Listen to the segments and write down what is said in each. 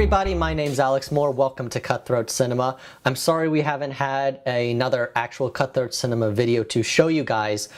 everybody, my name's Alex Moore. Welcome to Cutthroat Cinema. I'm sorry we haven't had another actual Cutthroat Cinema video to show you guys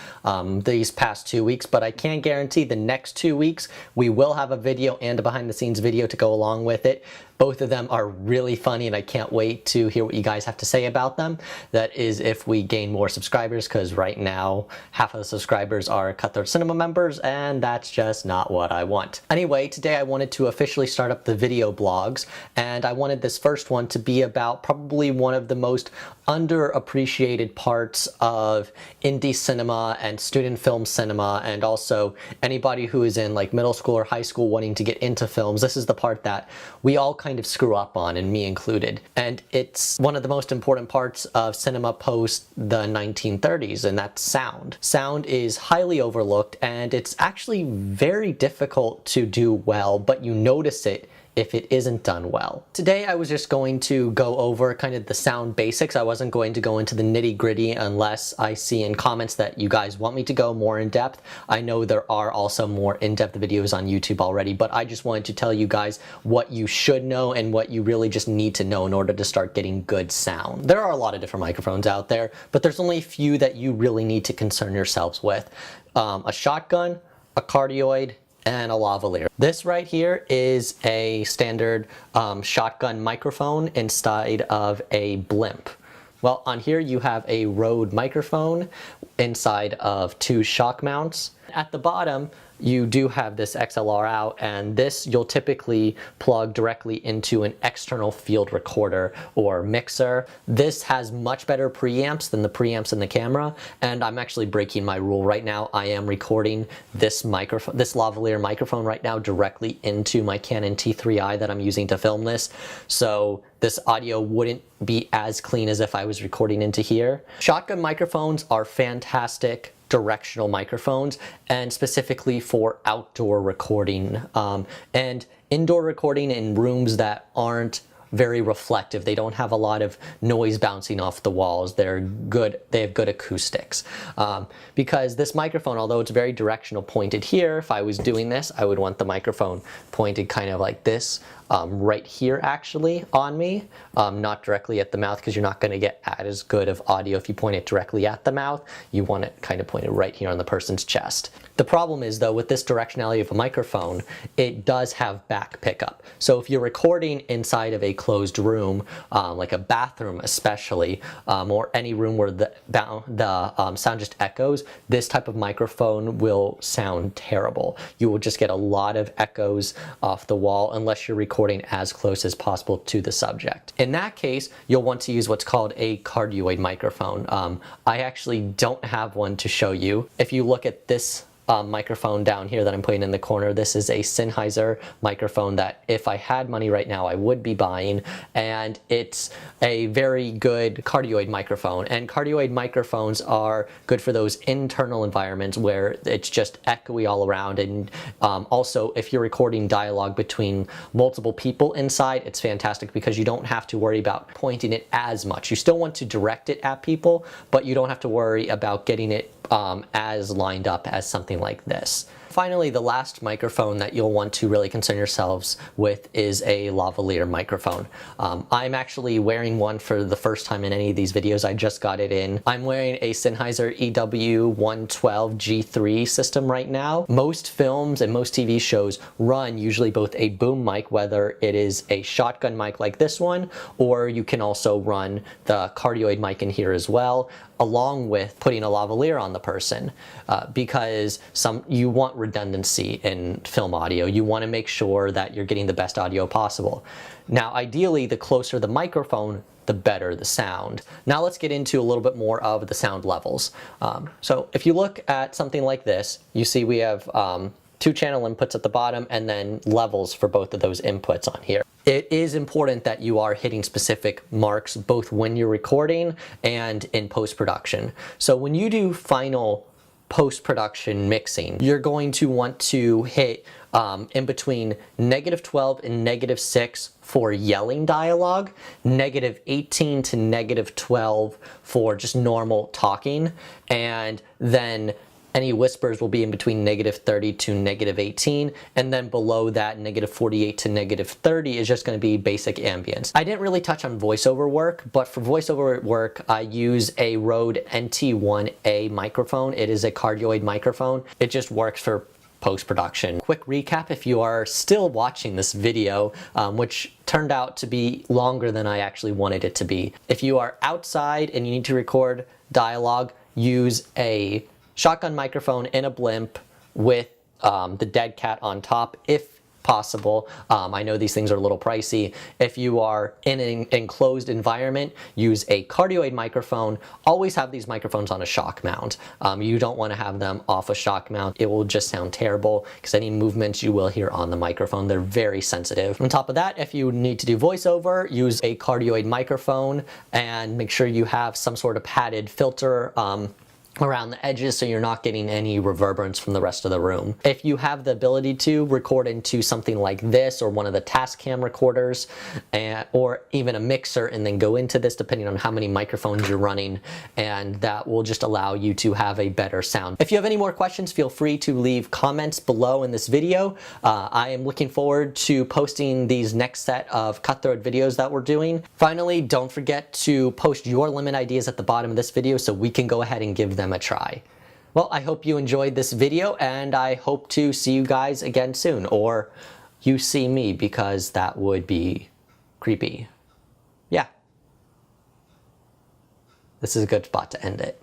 these past 2 weeks, but I can guarantee the next 2 weeks we will have a video and a behind the scenes video to go along with it. Both of them are really funny and I can't wait to hear what you guys have to say about them. That is if we gain more subscribers, because right now half of the subscribers are Cutthroat Cinema members and that's just not what I want. Anyway, today I wanted to officially start up the video blogs, and I wanted this first one to be about probably one of the most underappreciated parts of indie cinema and student film cinema, and also anybody who is in like middle school or high school wanting to get into films. This is the part that we all kind of screw up on, and me included. And it's one of the most important parts of cinema post the 1930s, and that's sound. Sound is highly overlooked, and it's actually very difficult to do well, but you notice it if it isn't done well. Today I was just going to go over kind of the sound basics. I wasn't going to go into the nitty-gritty unless I see in comments that you guys want me to go more in depth. I know there are also more in-depth videos on YouTube already, but I just wanted to tell you guys what you should know and what you really just need to know in order to start getting good sound. There are a lot of different microphones out there, but there's only a few that you really need to concern yourselves with. A shotgun, a cardioid, and a lavalier. This right here is a standard shotgun microphone inside of a blimp. Well, on here you have a Rode microphone inside of 2 shock mounts. At the bottom you do have this XLR out, and this you'll typically plug directly into an external field recorder or mixer. This has much better preamps than the preamps in the camera, and I'm actually breaking my rule right now. I am recording this microphone, this lavalier microphone right now, directly into my Canon T3i that I'm using to film this, so this audio wouldn't be as clean as if I was recording into here. Shotgun microphones are fantastic directional microphones, and specifically for outdoor recording and indoor recording in rooms that aren't very reflective. They don't have a lot of noise bouncing off the walls. They have good acoustics. Because this microphone, although it's very directional pointed here, if I was doing this, I would want the microphone pointed kind of like this, right here actually on me, not directly at the mouth, because you're not going to get as good of audio if you point it directly at the mouth. You want it kind of pointed right here on the person's chest. The problem is though, with this directionality of a microphone, it does have back pickup. So if you're recording inside of a closed room, like a bathroom especially, or any room where the sound just echoes, this type of microphone will sound terrible. You will just get a lot of echoes off the wall unless you're recording as close as possible to the subject. In that case, you'll want to use what's called a cardioid microphone. I actually don't have one to show you. If you look at this microphone down here that I'm putting in the corner, this is a Sennheiser microphone that if I had money right now I would be buying, and it's a very good cardioid microphone. And cardioid microphones are good for those internal environments where it's just echoey all around, and also if you're recording dialogue between multiple people inside, it's fantastic because you don't have to worry about pointing it as much. You still want to direct it at people, but you don't have to worry about getting it as lined up as something like this. Finally, the last microphone that you'll want to really concern yourselves with is a lavalier microphone. I'm actually wearing one for the first time in any of these videos. I just got it in. I'm wearing a Sennheiser EW112 G3 system right now. Most films and most TV shows run usually both a boom mic, whether it is a shotgun mic like this one, or you can also run the cardioid mic in here as well, along with putting a lavalier on the person, because you want redundancy in film audio. You want to make sure that you're getting the best audio possible. Now, ideally, the closer the microphone, the better the sound. Now let's get into a little bit more of the sound levels. So if you look at something like this, you see we have 2 channel inputs at the bottom and then levels for both of those inputs on here. It is important that you are hitting specific marks both when you're recording and in post-production. So when you do final post-production mixing, you're going to want to hit in between -12 and -6 for yelling dialogue, -18 to -12 for just normal talking, and then Any whispers will be in between -30 to -18, and then below that, -48 to -30 is just going to be basic ambience. I didn't really touch on voiceover work, but for voiceover work, I use a Rode NT1A microphone. It is a cardioid microphone. It just works for post-production. Quick recap if you are still watching this video, which turned out to be longer than I actually wanted it to be. If you are outside and you need to record dialogue, use a shotgun microphone in a blimp with the dead cat on top if possible. I know these things are a little pricey. If you are in an enclosed environment, use a cardioid microphone. Always have these microphones on a shock mount. You don't want to have them off a shock mount. It will just sound terrible because any movements you will hear on the microphone, they're very sensitive. On top of that, if you need to do voiceover, use a cardioid microphone and make sure you have some sort of padded filter around the edges so you're not getting any reverberance from the rest of the room. If you have the ability to record into something like this or one of the Tascam recorders or even a mixer and then go into this depending on how many microphones you're running, and that will just allow you to have a better sound. If you have any more questions, feel free to leave comments below in this video. I am looking forward to posting these next set of Cutthroat videos that we're doing. Finally, don't forget to post your limit ideas at the bottom of this video so we can go ahead and give them a try. Well, I hope you enjoyed this video, and I hope to see you guys again soon, or you see me, because that would be creepy. Yeah. This is a good spot to end it.